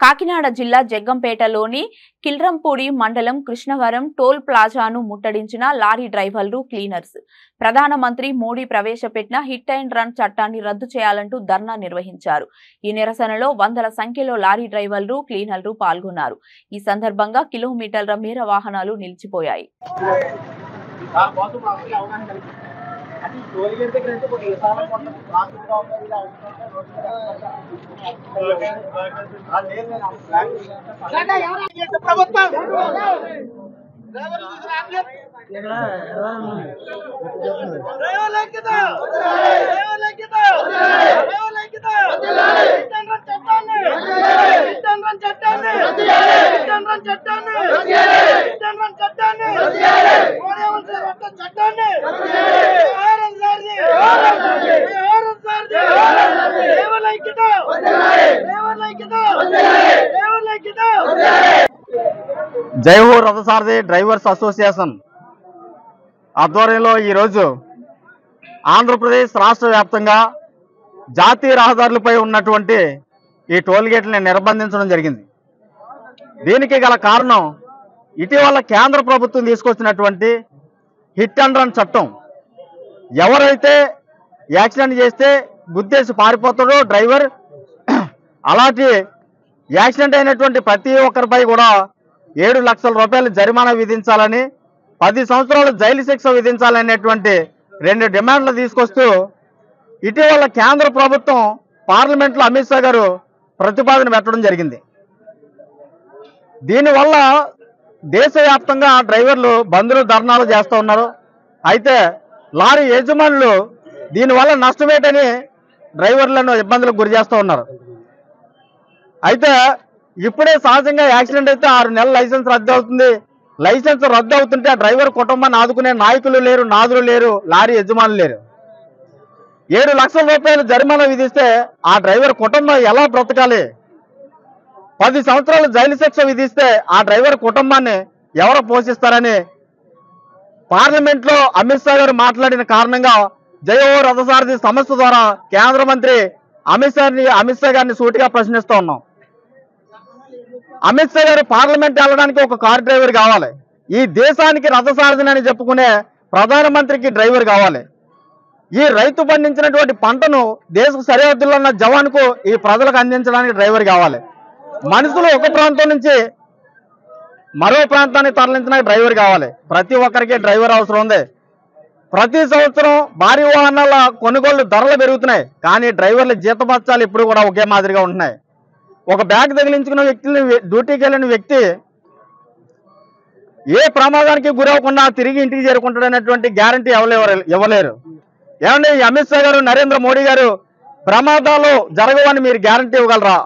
కాకినాడ జిల్లా జగ్గంపేటలోని కిల్రంపూడి మండలం Krishnavaram toll ప్లాజాను ముట్టడించిన lorry డ్రైవర్లు క్లీనర్స్ ప్రధానమంత్రి మోడీ ప్రవేశపెట్టిన హిట్ అండ్ రన్ చట్టాన్ని రద్దు చేయాలంటూ ధర్నా నిర్వహించారు। ఈ నిరసనలో వందల సంఖ్యలో లారీ డ్రైవర్లు క్లీనర్లు పాల్గొన్నారు। ఈ సందర్భంగా కిలోమీటర్ల మేర వాహనాలు నిలిచిపోయాయి। జై హో రథసారథి డ్రైవర్స్ అసోసియేషన్ ఆధ్వర్యంలో ఈరోజు ఆంధ్రప్రదేశ్ రాష్ట్ర వ్యాప్తంగా జాతీయ రహదారులపై ఉన్నటువంటి ఈ టోల్ గేట్లని నిర్బంధించడం జరిగింది। దీనికి గల కారణం ఇటీవల కేంద్ర ప్రభుత్వం తీసుకొచ్చినటువంటి హిట్ అండ్ రన్ చట్టం। ఎవరైతే యాక్సిడెంట్ చేస్తే గుద్దేసి పారిపోతాడో డ్రైవర్, అలాంటి యాక్సిడెంట్ అయినటువంటి ప్రతి ఒక్కరిపై కూడా 7 లక్షల రూపాయలు జరిమానా విధించాలని, 10 సంవత్సరాలు జైలు శిక్ష విధించాలనేటువంటి 2 డిమాండ్లు తీసుకొస్తూ ఇటీవల కేంద్ర ప్రభుత్వం పార్లమెంట్లో అమిత్ షా గారు ప్రతిపాదన పెట్టడం జరిగింది। దీనివల్ల దేశవ్యాప్తంగా డ్రైవర్లు బంద్లు ధర్నాలు చేస్తూ ఉన్నారు। అయితే లారీ యజమానులు దీనివల్ల నష్టమేటని డ్రైవర్లను ఇబ్బందులకు గురి చేస్తూ ఉన్నారు। అయితే ఇప్పుడే సహజంగా యాక్సిడెంట్ అయితే 6 నెలల లైసెన్స్ రద్దు అవుతుంది। లైసెన్స్ రద్దు అవుతుంటే ఆ డ్రైవర్ కుటుంబాన్ని ఆదుకునే నాయకులు లేరు, నాదులు లేరు, లారీ యజమానులు లేరు। 7 లక్షల రూపాయలు జరిమానా విధిస్తే ఆ డ్రైవర్ కుటుంబం ఎలా బ్రతకాలి? 10 సంవత్సరాలు జైలు శిక్ష విధిస్తే ఆ డ్రైవర్ కుటుంబాన్ని ఎవరు పోషిస్తారని పార్లమెంట్లో అమిత్ షా గారు మాట్లాడిన కారణంగా జై హో రథసారథి సంస్థ ద్వారా కేంద్ర మంత్రి అమిత్ షా గారిని సూటిగా ప్రశ్నిస్తూ ఉన్నాం। అమిత్ షా గారు పార్లమెంట్ వెళ్ళడానికి ఒక కార్ డ్రైవర్ కావాలి, ఈ దేశానికి రథసారథిని అని చెప్పుకునే ప్రధానమంత్రికి డ్రైవర్ కావాలి, ఈ రైతు పండించినటువంటి పంటను దేశ సరిహద్దుల్లో ఉన్న జవాన్కు ఈ ప్రజలకు అందించడానికి డ్రైవర్ కావాలి, మనుషులు ఒక ప్రాంతం నుంచి మరో ప్రాంతానికి తరలించడానికి డ్రైవర్ కావాలి। ప్రతి ఒక్కరికి డ్రైవర్ అవసరం ఉంది। ప్రతి సంవత్సరం భారీ వాహనాల కొనుగోళ్లు ధరలు పెరుగుతున్నాయి, కానీ డ్రైవర్ల జీతభత్యాలు ఇప్పుడు కూడా ఒకే మాదిరిగా ఉంటున్నాయి। ఒక బ్యాగ్ తగిలించుకున్న వ్యక్తిని డ్యూటీకి వెళ్ళిన వ్యక్తి ఏ ప్రమాదానికి గురవకుండా తిరిగి ఇంటికి చేరుకుంటాడనేటువంటి గ్యారంటీ ఇవ్వలేరు। ఏమంటే అమిత్ షా గారు, నరేంద్ర మోడీ గారు ప్రమాదాలు జరగవని మీరు గ్యారంటీ ఇవ్వగలరా?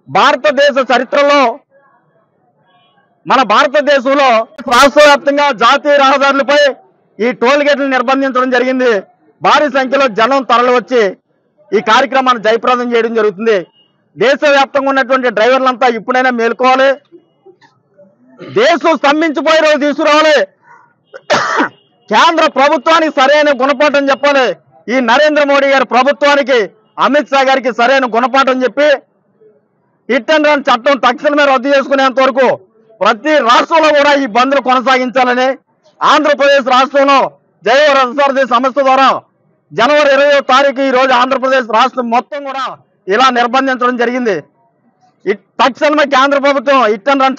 భారతదేశ చరిత్రలో మన భారతదేశంలో రాష్ట్ర వ్యాప్తంగా జాతీయ రహదారులపై ఈ టోల్ గేట్లను నిర్బంధించడం జరిగింది। భారీ సంఖ్యలో జనం తరలి వచ్చి ఈ కార్యక్రమాన్ని జయప్రదం చేయడం జరుగుతుంది। దేశవ్యాప్తంగా ఉన్నటువంటి డ్రైవర్లంతా ఇప్పుడైనా మేల్కోవాలి, దేశం స్తంభించిపోయే రోజు తీసుకురావాలి, కేంద్ర ప్రభుత్వానికి సరైన గుణపాఠం చెప్పాలి। ఈ నరేంద్ర మోడీ గారి ప్రభుత్వానికి, అమిత్ షా గారికి సరైన గుణపాఠం చెప్పి హిట్ అండ్ రన్ చట్టం తక్షణమే రద్దు చేసుకునేంత వరకు ప్రతి రాష్ట్రంలో కూడా ఈ బంద్ను కొనసాగించాలని ఆంధ్రప్రదేశ్ రాష్ట్రంలో జై హో రథసారథి సంస్థ ద్వారా జనవరి 20వ తారీఖు ఈ రోజు ఆంధ్రప్రదేశ్ రాష్ట్రం మొత్తం కూడా ఇలా నిర్బంధించడం జరిగింది। తక్షణమే కేంద్ర ప్రభుత్వం హిట్ అండ్ రన్